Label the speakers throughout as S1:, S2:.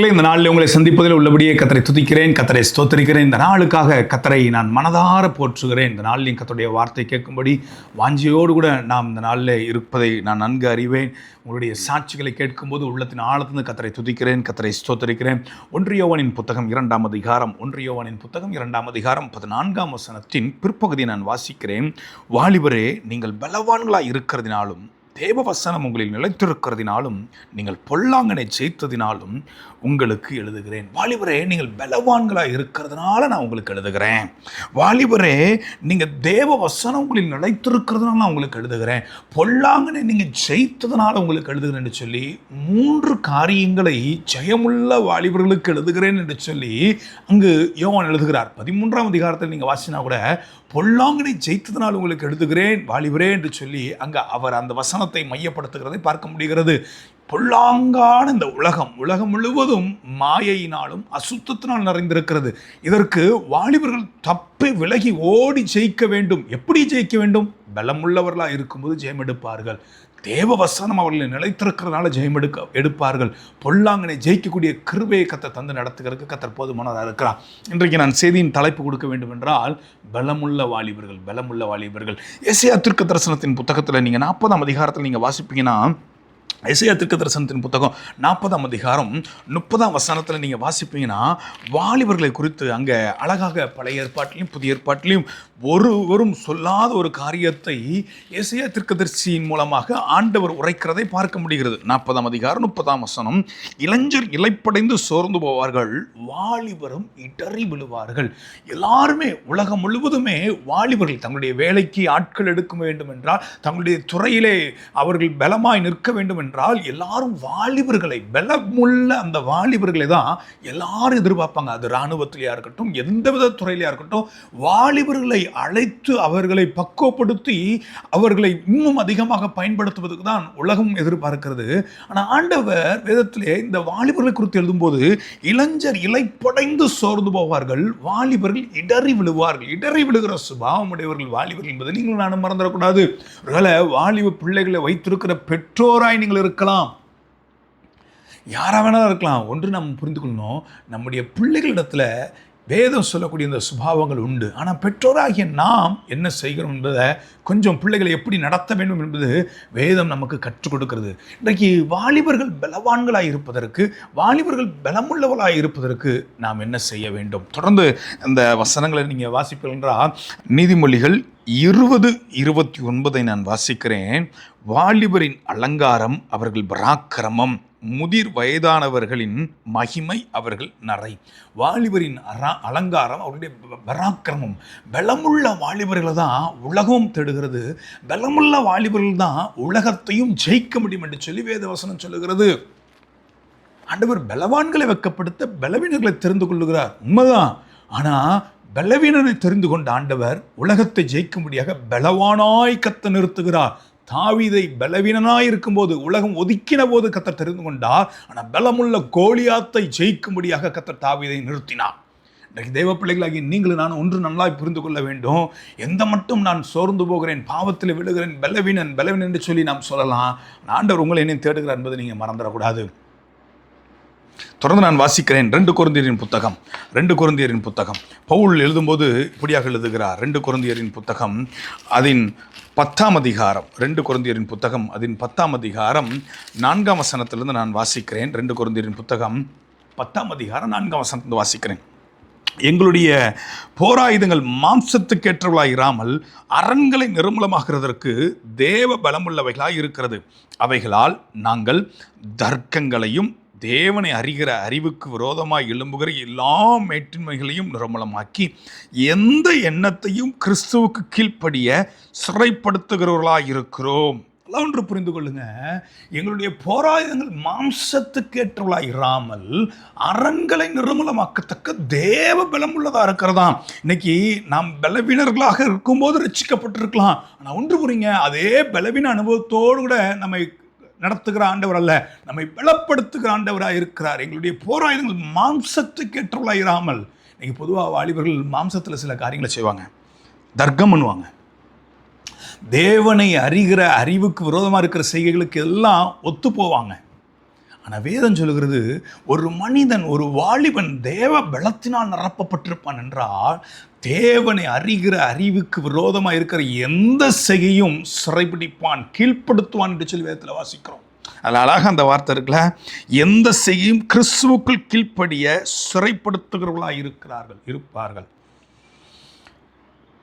S1: பிரியமானவர்களே, இந்த நாளில் உங்களை சந்திப்பதில் உள்ளபடியே கத்தரை துதிக்கிறேன், கத்தரை ஸ்தோத்திரிக்கிறேன். இந்த நாளுக்காக கத்தரை நான் மனதார போற்றுகிறேன். இந்த நாளில் கத்தருடைய வார்த்தை கேட்கும்படி வாஞ்சியோடு கூட நாம் இந்த நாளில் இருப்பதை நான் நன்கு அறிவேன். உங்களுடைய சாட்சிகளை கேட்கும்போது உள்ளத்தின் ஆழத்திலிருந்து கத்தரை துதிக்கிறேன், கத்தரை ஸ்தோத்திரிக்கிறேன். 1 யோவானின் புத்தகம் 2ஆம் அதிகாரம் 2ஆம் அதிகாரம் 14ஆம் வசனத்தின் பிற்பகுதியை நான் வாசிக்கிறேன். வாலிபரே, நீங்கள் பலவான்களாய் இருக்கிறதினாலும் தேவ வசனம் உங்களில் நிலைத்திருக்கிறதினாலும் நீங்கள் பொல்லாங்கனை ஜெயித்ததினாலும் உங்களுக்கு எழுதுகிறேன். வாலிபரே, நீங்கள் பலவான்களாக இருக்கிறதுனால நான் உங்களுக்கு எழுதுகிறேன். வாலிபரே, நீங்கள் தேவ வசனம் உங்களில் நிலைத்திருக்கிறதுனால நான் உங்களுக்கு எழுதுகிறேன். பொல்லாங்கனை நீங்கள் ஜெயித்ததுனால உங்களுக்கு எழுதுகிறேன் என்று சொல்லி 3 காரியங்களை ஜெயமுள்ள வாலிபர்களுக்கு எழுதுகிறேன் என்று சொல்லி அங்கு யோவான் எழுதுகிறார். 13ஆம் அதிகாரத்தில் நீங்கள் வாசினா கூட பொல்லாங்கனை ஜெயித்ததுனால் உங்களுக்கு எழுதுகிறேன் வாலிபரே என்று சொல்லி அங்கே அவர் அந்த வசனத்தை மையப்படுத்துகிறதை பார்க்க முடிகிறது. பொல்லாங்கான இந்த உலகம் முழுவதும் மாயையினாலும் அசுத்தத்தினால் நிறைந்திருக்கிறது. இதற்கு வாலிபர்கள் தப்பி விலகி ஓடி ஜெயிக்க வேண்டும். எப்படி ஜெயிக்க வேண்டும்? பலமுள்ளவர்களாக இருக்கும்போது ஜெயம் எடுப்பார்கள். தேவ வசனம் அவர்களை நிலைத்திருக்கிறதுனால ஜெயம் எடுப்பார்கள். பொல்லாங்கனை ஜெயிக்கக்கூடிய கிருபையை கத்தர் தந்து நடத்துகிறதுக்கு கத்தர் போதுமானதாக இருக்கிறார். இன்றைக்கு நான் செய்தியின் தலைப்பு கொடுக்க வேண்டும் என்றால் பலமுள்ள வாலிபர்கள். எசேயா தீர்க்க தரிசனத்தின் புத்தகத்தில் நீங்கள் 40ஆம் அதிகாரத்தில் நீங்கள் வாசிப்பீங்கன்னா, எசேயா தீர்க்க தரிசனத்தின் புத்தகம் 40ஆம் அதிகாரம் 30ஆம் வசனத்தில் நீங்கள் வாசிப்பீங்கன்னா, வாலிபர்களை குறித்து அங்கே அழகாக பழைய ஏற்பாட்டிலையும் புதிய ஏற்பாட்டிலையும் ஒருவரும் சொல்லாத ஒரு காரியத்தை எசேயா தீர்க்கதரிசியின் மூலமாக ஆண்டவர் உரைக்கிறதை பார்க்க முடிகிறது. 40ஆம் அதிகாரம் 30ஆம் வசனம், இளைஞர் இளைப்படைந்து சோர்ந்து போவார்கள், வாலிபரும் இடறி விழுவார்கள். எல்லாருமே உலகம் முழுவதுமே வாலிபர்கள் தங்களுடைய வேலைக்கு ஆட்கள் எடுக்க வேண்டும் என்றால், தங்களுடைய துறையிலே அவர்கள் பலமாய் நிற்க வேண்டும் என்றால் எல்லாரும் வாலிபர்களை, பலமுள்ள அந்த வாலிபர்களை தான் எல்லாரும் எதிர்பார்ப்பாங்க. அது இராணுவத்திலேயா இருக்கட்டும், எந்தவித துறையிலையா இருக்கட்டும், வாலிபர்களை அழைத்து அவர்களை பக்குவப்படுத்தி அவர்களை இன்னும் அதிகமாக பயன்படுத்துவதற்கு தான் உலகம் எதிர்பார்க்கிறது. ஆனால் ஆண்டவர் வேதத்திலே இந்த வாலிபர்களை குறித்து எழுதும்போது, இளைஞர் இலைப்படைந்து சோர்ந்து போவார்கள், வாலிபர்கள் இடறி விழுவார்கள். இடறி விழுகிற சுபாவம் உடையவர்கள் வாலிபர்கள் என்பதை நீங்கள் நானும் மறந்துடக்கூடாது. ஒருவேளை வாலிப பிள்ளைகளை வைத்திருக்கிற பெற்றோராய் நீங்கள் இருக்கலாம், யாரா வேணாலும் இருக்கலாம். ஒன்று நாம் புரிந்து கொள்ளணும், நம்முடைய பிள்ளைகளிடத்துல வேதம் சொல்லக்கூடிய இந்த சுபாவங்கள் உண்டு. ஆனால் பெற்றோராகிய நாம் என்ன செய்கிறோம் என்பதை, கொஞ்சம் பிள்ளைகளை எப்படி நடத்த வேண்டும் என்பது வேதம் நமக்கு கற்றுக் கொடுக்கிறது. இன்றைக்கு வாலிபர்கள் பலவான்களாக இருப்பதற்கு, வாலிபர்கள் பலமுள்ளவர்களாக இருப்பதற்கு நாம் என்ன செய்ய வேண்டும்? தொடர்ந்து அந்த வசனங்களை நீங்கள் வாசிப்பீர்கள் என்றால், நீதிமொழிகள் 20:29 நான் வாசிக்கிறேன். வாலிபரின் அலங்காரம் அவர்கள் பராக்கிரமம், முதிர் வயதானவர்களின் மகிமை அவர்கள் நரை. வாலிபரின் அலங்காரம் அவருடைய பராக்கிரமம். பலமுள்ள வாலிபர்களை தான் உலகம் தேடுகிறது. பலமுள்ள வாலிபர்கள் தான் உலகத்தையும் ஜெயிக்க முடியும் என்று சொல்லி வேதவசனம் சொல்லுகிறது. ஆண்டவர் பலவான்களை வெட்கப்படுத்த பலவீனர்களை தெரிந்து கொள்ளுகிறார், உண்மைதான். ஆனால் பலவீனரை தெரிந்து கொண்ட ஆண்டவர் உலகத்தை ஜெயிக்கும்படியாக பலவானாய் கத்த நிறுத்துகிறார். தாவீதை பலவீனனாய் இருக்கும்போது, உலகம் ஒதுக்கின போது கத்தர் தெரிந்து கொண்டார். ஆனால் பலமுள்ள கோலியாத்தை ஜெயிக்கும்படியாக கத்தர் தாவீதை நிறுத்தினார். இன்றைக்கு தெய்வ பிள்ளைகளாகி நீங்களும் நான் ஒன்று நல்லாய் புரிந்து கொள்ள வேண்டும். எந்த மட்டும் நான் சோர்ந்து போகிறேன், பாவத்தில் விழுகிறேன், பலவீனன் என்று சொல்லி நாம் சொல்லலாம். ஆண்டவர் உங்களை என்ன தேடுகிறார் என்பதை நீங்கள் மறந்துடக்கூடாது. தொடர்ந்து நான் வாசிக்கிறேன். 2 கொரிந்தியரின் புத்தகம் பவுல் எழுதும்போது இப்படியாக எழுதுகிறார். 2 கொரிந்தியரின் புத்தகம் அதன் 10ஆம் அதிகாரம் 2 கொரிந்தியரின் புத்தகம் அதன் 10ஆம் அதிகாரம் 4ஆம் வசனத்திலிருந்து நான் வாசிக்கிறேன். 2 கொரிந்தியரின் புத்தகம் 10ஆம் அதிகாரம் 4ஆம் வசனத்திலிருந்து வாசிக்கிறேன். எங்களுடைய போராயுதங்கள் மாம்சத்துக்கேற்றவர்களாக இராமல் அரண்களை நிர்மூலமாகிறதற்கு தேவ பலமுள்ளவைகளாக இருக்கிறது. அவைகளால் நாங்கள் தர்க்கங்களையும் தேவனை அறிகிற அறிவுக்கு விரோதமாக எழும்புகிற எல்லா மேட்டின்மைகளையும் நிர்மூலமாக்கி எந்த எண்ணத்தையும் கிறிஸ்துவுக்கு கீழ்ப்படிய சிறைப்படுத்துகிறவர்களாக இருக்கிறோம். எல்லாம் ஒன்று புரிந்து கொள்ளுங்க, எங்களுடைய போராயுதங்கள் மாம்சத்துக்கேற்றவர்களாக இராமல் அரண்களை நிர்மூலமாக்கத்தக்க தேவ பலம் உள்ளதாக இருக்கிறதாம். இன்னைக்கு நாம் பலவீனர்களாக இருக்கும்போது ரட்சிக்கப்பட்டிருக்கலாம். ஆனால் ஒன்று புரியுங்க, அதே பலவீன அனுபவத்தோடு கூட நம்மை நடத்துகிற ஆண்டவர் அல்ல, நம்மை பலப்படுத்துகிற ஆண்டவராக இருக்கிறார். எங்களுடைய போராயுதங்கள் மாம்சத்துக்கு ஏற்றவர்களாக இராமல். இன்னைக்கு பொதுவாக வாலிபர்கள் மாம்சத்தில் சில காரியங்களை செய்வாங்க, தர்க்கம் பண்ணுவாங்க, தேவனை அறிகிற அறிவுக்கு விரோதமாக இருக்கிற செய்கைகளுக்கு எல்லாம் ஒத்து போவாங்க. ஆனால் வேதம் சொல்லுகிறது, ஒரு மனிதன், ஒரு வாலிபன் தேவ பலத்தினால் நிரப்பப்பட்டிருப்பான் என்றால் தேவனை அறிகிற அறிவுக்கு விரோதமாக இருக்கிற எந்த செய்கையும் சிறைபிடிப்பான், கீழ்ப்படுத்துவான் என்று சொல்லி வேதத்தில் வாசிக்கிறோம். அதில் அழகாக அந்த வார்த்தை இருக்குல்ல, எந்த செய்யும் கிறிஸ்துவுக்குள் கீழ்ப்படிய சிறைப்படுத்துகிறவர்களாக இருப்பார்கள்.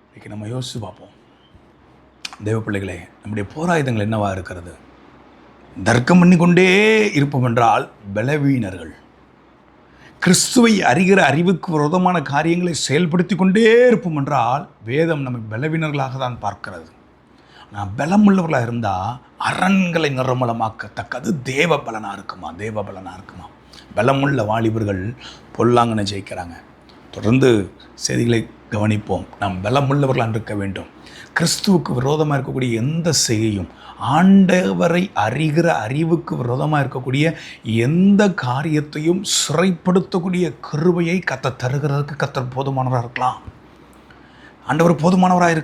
S1: இன்னைக்கு நம்ம யோசித்து பார்ப்போம். தேவ பிள்ளைகளே, நம்முடைய போராயுதங்கள் என்னவா இருக்கிறது? தர்க்கம் பண்ணி கொண்டே இருப்போம் என்றால் பலவீனர்கள். கிறிஸ்துவை அறிகிற அறிவுக்கு விரோதமான காரியங்களை செயல்படுத்தி கொண்டே இருப்போம் என்றால் வேதம் நம்மை பலவீனர்களாக தான் பார்க்கிறது. நான் பலமுள்ளவர்களாக இருந்தால் அரண்களை நிர்மலமாக்கத்தக்கது தேவ பலனாக இருக்குமா? பலமுள்ள வாலிபர்கள் பொல்லாங்கனை ஜெயிக்கிறாங்க. தொடர்ந்து செய்திகளை கவனிப்போம். நாம் பலமுள்ளவர்களாக இருக்க வேண்டும். கிறிஸ்துவுக்கு விரோதமாக இருக்கக்கூடிய எந்த செய்கையும், ஆண்டவரை அறிகிற அறிவுக்கு விரோதமாக இருக்கக்கூடிய எந்த காரியத்தையும் சிறைப்படுத்தக்கூடிய கிருபையை கர்த்தர் தருகிறதுக்கு கர்த்தர் போதுமானவராக இருக்கலாம். ஆண்டவர் போதுமானவராக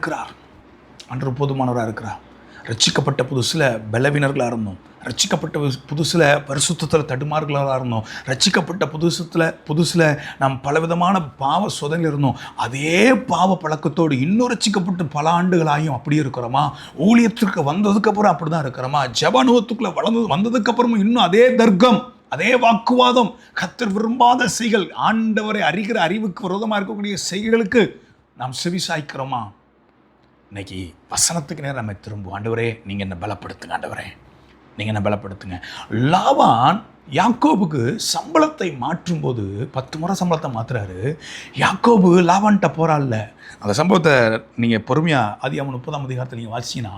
S1: இருக்கிறார். ரட்சிக்கப்பட்ட புதுசில் பலவீனர்களாக இருந்தோம். ரட்சிக்கப்பட்ட புதுசில் பரிசுத்தத்தில் தடுமாறுகளாக இருந்தோம். ரட்சிக்கப்பட்ட புதுசில் நாம் பலவிதமான பாவ சோதனையில் இருந்தோம். அதே பாவ பழக்கத்தோடு இன்னும் ரட்சிக்கப்பட்டு பல ஆண்டுகளாயும் அப்படியே இருக்கிறோமா? ஊழியத்திற்கு வந்ததுக்கப்புறம் அப்படி தான் இருக்கிறோமா? ஜபானுவத்துக்குள்ளே வந்ததுக்கப்புறமும் இன்னும் அதே தர்க்கம், அதே வாக்குவாதம், கர்த்தர் விரும்பாத செய்கள், ஆண்டவரை அறிகிற அறிவுக்கு விரோதமாக இருக்கக்கூடிய செய்களுக்கு நாம் செவி சாய்க்கிறோமா? இன்னைக்கு வசனத்துக்கு நேரம் நம்ம திரும்பும். ஆண்டவரே, நீங்கள் என்ன பலப்படுத்துங்க. லாபான் யாக்கோபுக்கு சம்பளத்தை மாற்றும் போது 10 முறை சம்பளத்தை மாற்றுறாரு. யாக்கோபு லாபான்கிட்ட போராடல. அந்த சம்பவத்தை நீங்கள் பொறுமையாக ஆதியாகமம் 30ஆம் அதிகாரத்தில் நீங்கள் வாசிங்கன்னா,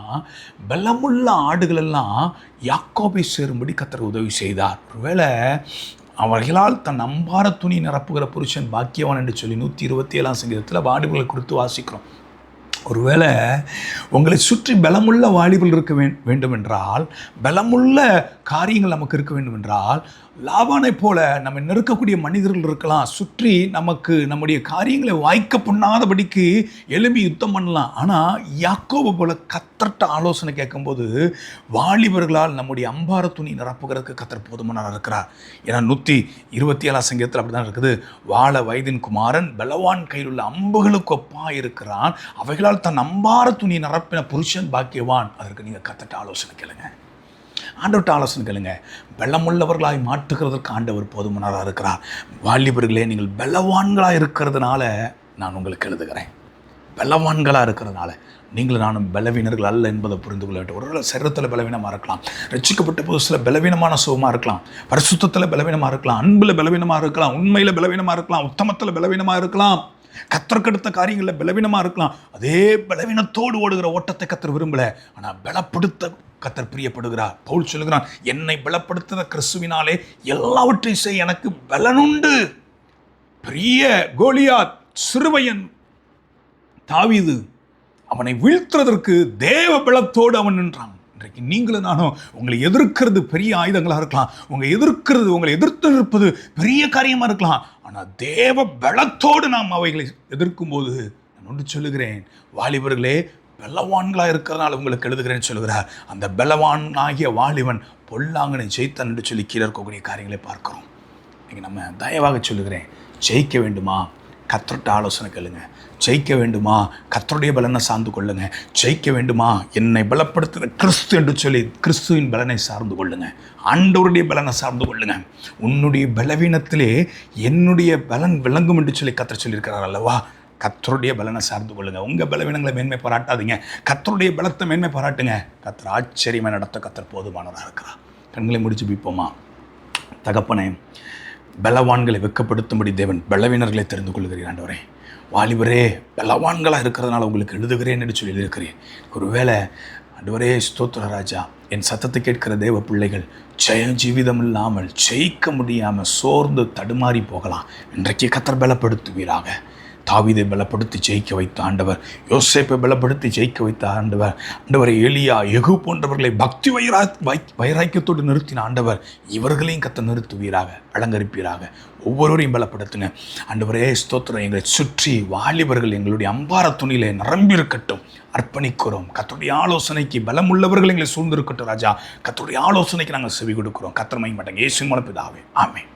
S1: பலமுள்ள ஆடுகள் எல்லாம் யாக்கோபை சேரும்படி கர்த்தர் உதவி செய்தார். ஒருவேளை அவர்களால் தன் அம்பார துணி நிரப்புகிற புருஷன் பாக்கியவான் என்று சொல்லி 127ஆம் சங்கீதத்தில் வாலிபர்களை குறித்து வாசிக்கிறோம். ஒருவேளை உங்களை சுற்றி பலமுள்ள வாலிபர்கள் இருக்க வேண்டும் என்றால், பலமுள்ள காரியங்கள் நமக்கு இருக்க வேண்டும் என்றால், லாபானை போல நம்ம நெருக்கக்கூடிய மனிதர்கள் இருக்கலாம். சுற்றி நமக்கு நம்முடைய காரியங்களை வாய்க்க பண்ணாதபடிக்கு எழும்பி யுத்தம் பண்ணலாம். ஆனால் யாக்கோபு போல கர்த்தர்ட்ட ஆலோசனை கேட்கும்போது வாலிபர்களால் நம்முடைய அம்பார துணி நிரப்புகிறதுக்கு கர்த்தர் போதுமானவராக இருக்கிறார். ஏன்னா 127ஆம் சங்கீதத்தில் அப்படி தான் இருக்குது. வாழ வயதின் குமாரன் பலவான் கையில் உள்ள அம்புகளுக்கு ஒப்பாக இருக்கிறான், அவைகளால் தன் அம்பார துணி நிரப்பின புருஷன் பாக்கியவான். அதற்கு நீங்கள் கர்த்தர்ட்ட ஆலோசனை கேளுங்க. ஆண்டவர்கிட்ட ஆலோசனை கேளுங்க. பலமுள்ளவர்களாய் மாற்றுகிறதற்கு ஆண்டவர் போதுமானவராக இருக்கிறார். வாலிபர்களே, நீங்கள் பலவான்களாக இருக்கிறதுனால நான் உங்களுக்கு எழுதுகிறேன். பலவான்களாக இருக்கிறதுனால நீங்களும் நானும் பலவீனர்கள் அல்ல என்பதை புரிந்து கொள்ள வேண்டும். ஒரு சரீரத்தில் பலவீனமாக இருக்கலாம், ரட்சிக்கப்பட்ட புதுசில் பலவீனமான சுகமாக இருக்கலாம், பரிசுத்தத்தில் பலவீனமாக இருக்கலாம், அன்பில் பலவீனமாக இருக்கலாம், உண்மையில் பலவீனமாக இருக்கலாம், உத்தமத்தில் பலவீனமாக இருக்கலாம், கத்தர்க்கெடுத்த காரியங்களில் பலவீனமாக இருக்கலாம். அதே பலவீனத்தோடு ஓடுகிற ஓட்டத்தை கத்தர் விரும்பலை. ஆனால் பலப்படுத்த கர்த்தர் பிரியப்படுகிறார். பவுல் சொல்லுகிறான், என்னை பலப்படுத்துகிற கிறிஸ்துவினாலே எல்லாவற்றையும் செய்ய எனக்கு பலனுண்டு. பெரிய கோலியாத், சிறுவையன் தாவீது, அவனை வீழ்த்துறதற்கு தேவ பலத்தோடு அவன் நின்றான். இன்றைக்கு நீங்களும் நானும் உங்களை எதிர்க்கிறது பெரிய ஆயுதங்களாக இருக்கலாம், உங்களை எதிர்த்து நிற்பது பெரிய காரியமாக இருக்கலாம். ஆனால் தேவ பலத்தோடு நாம் அவைகளை எதிர்க்கும் போது நான் ஒன்று சொல்லுகிறேன், வாலிபர்களே, பலவான்களாக இருக்கிறதுனால உங்களுக்கு எழுதுகிறேன்னு சொல்லுகிறார். அந்த பலவான் ஆகிய வாலிபன் பொல்லாங்கனை ஜெயித்தான் என்று சொல்லி கீழே இருக்கக்கூடிய காரியங்களை பார்க்கிறோம். நீங்கள் நம்ம தயவாக சொல்லுகிறேன், ஜெயிக்க வேண்டுமா? கர்த்தர்ட்ட ஆலோசனை கேளுங்க. ஜெயிக்க வேண்டுமா? கர்த்தருடைய பலனை சார்ந்து கொள்ளுங்க. ஜெயிக்க வேண்டுமா? என்னை பலப்படுத்துகிற கிறிஸ்து என்று சொல்லி கிறிஸ்துவின் பலனை சார்ந்து கொள்ளுங்க. ஆண்டவருடைய பலனை சார்ந்து கொள்ளுங்க. உன்னுடைய பலவீனத்திலே என்னுடைய பலன் விளங்கும் என்று சொல்லி கர்த்தர் சொல்லியிருக்கிறார் அல்லவா? கர்த்தருடைய பலனை சார்ந்து கொள்ளுங்க. உங்கள் பலவீனங்களை மேன்மை பாராட்டாதீங்க, கர்த்தருடைய பலத்தை மேன்மை பாராட்டுங்க. கர்த்தர் ஆச்சரியமாக நடத்த கர்த்தர் போதுமானவராக இருக்கிறார். கண்களை முடிச்சு பிப்போமா? தகப்பனே, பலவான்களை வெட்கப்படுத்தும்படி தேவன் பலவீனர்களை தெரிந்து கொள்கிறீர். ஆண்டவரே, வாலிபரே, பலவான்களாக இருக்கிறதுனால உங்களுக்கு எழுதுகிறேன் என்று சொல்லி எழுதியிருக்கிறேன். ஒருவேளை ஆண்டவரே, ஸ்தோத்திர ராஜா, என் சத்தத்தை கேட்கிற தேவ பிள்ளைகள் ஜீவிதம் இல்லாமல் ஜெயிக்க முடியாமல் சோர்ந்து தடுமாறி போகலாம். இன்றைக்கு கர்த்தர் பலப்படுத்துவீராக. தாவீதை பலப்படுத்தி ஜெயிக்க வைத்த ஆண்டவர், யோசேப்பை பலப்படுத்தி ஜெயிக்க வைத்த ஆண்டவர், ஆண்டவரை எலியா, யெகூ போன்றவர்களை பக்தி வைராக்கியத்தோடு நிறுத்தின ஆண்டவர், இவர்களையும் கத்த நிறுத்துவீராக, அலங்கரிப்பீராக, ஒவ்வொருவரையும் பலப்படுத்தின ஆண்டவரே ஸ்தோத்திரம். எங்களை சுற்றி வாலிபர்கள் எங்களுடைய அம்பார துணியிலே நிரம்பியிருக்கட்டும், அர்ப்பணிக்கிறோம். கர்த்தருடைய ஆலோசனைக்கு பலமுள்ளவர்கள் எங்களை சூழ்ந்திருக்கட்டும் ராஜா. கர்த்தருடைய ஆலோசனைக்கு நாங்கள் செவி கொடுக்கிறோம். கர்த்தர் மகிமைப்பட்டங்க. இயேசுவின் மூலம் பிதாவே, ஆமென்.